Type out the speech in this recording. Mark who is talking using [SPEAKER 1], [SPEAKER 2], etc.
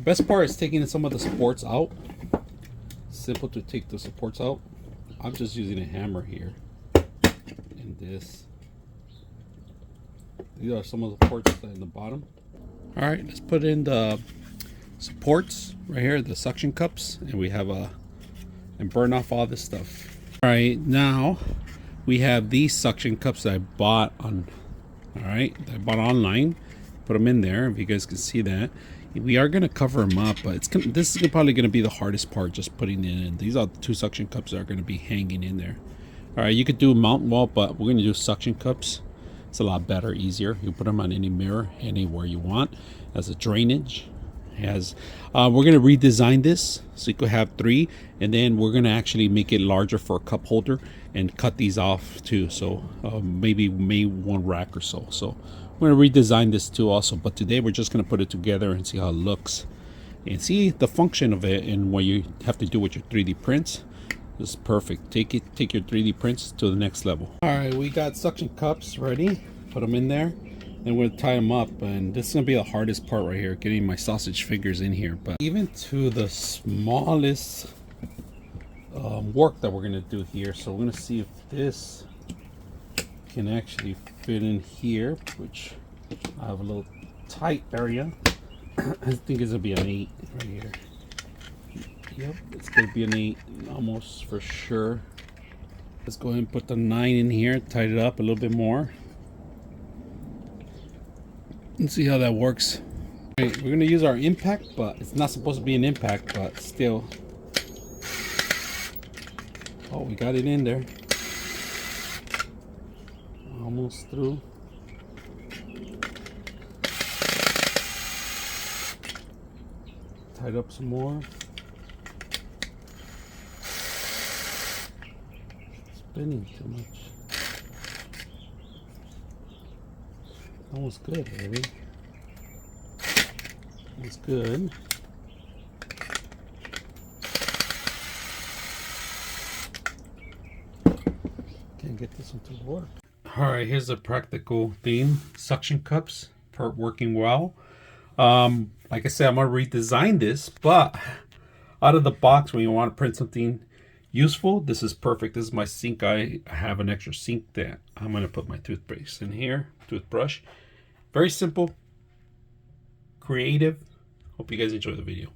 [SPEAKER 1] Best part is taking some of the supports out. Simple to take the supports out. I'm just using a hammer here. And this. These are some of the supports in the bottom. All right, let's put in the supports right here, the suction cups, and we have and burn off all this stuff. All right, now we have these suction cups that I bought on. All right, I bought online. Put them in there. If you guys can see that, we are gonna cover them up, but this is probably gonna be the hardest part, just putting it in. These are the 2 suction cups that are gonna be hanging in there. All right, you could do a mountain wall, but we're gonna do suction cups. It's a lot better, easier. You put them on any mirror, anywhere you want. As a drainage. Has we're gonna redesign this so you could have 3, and then we're gonna actually make it larger for a cup holder and cut these off too. So maybe 1 rack or so. So we're gonna redesign this too also. But today we're just gonna put it together and see how it looks and see the function of it and what you have to do with your 3D prints. This is perfect. Take your 3D prints to the next level. All right, we got suction cups ready. Put them in there. And we're gonna tie them up, and this is gonna be the hardest part right here, getting my sausage fingers in here. But even to the smallest work that we're gonna do here, so we're gonna see if this can actually fit in here, which I have a little tight area. I think it's gonna be an 8 right here. Yep, it's gonna be an 8 almost for sure. Let's go ahead and put the 9 in here, tight it up a little bit more. Let's see how that works. Right, we're gonna use our impact, but it's not supposed to be an impact, but still. Oh, we got it in there. Almost through. Tied up some more. Spinning too much. That was good, baby. That's good. Can't get this one to work. All right, here's a practical theme. Suction cups, working well. Like I said, I'm gonna redesign this, but out of the box, when you want to print something useful, this is perfect. This is my sink. I have an extra sink that I'm gonna put my toothpaste in here, toothbrush. Very simple, creative. Hope you guys enjoy the video.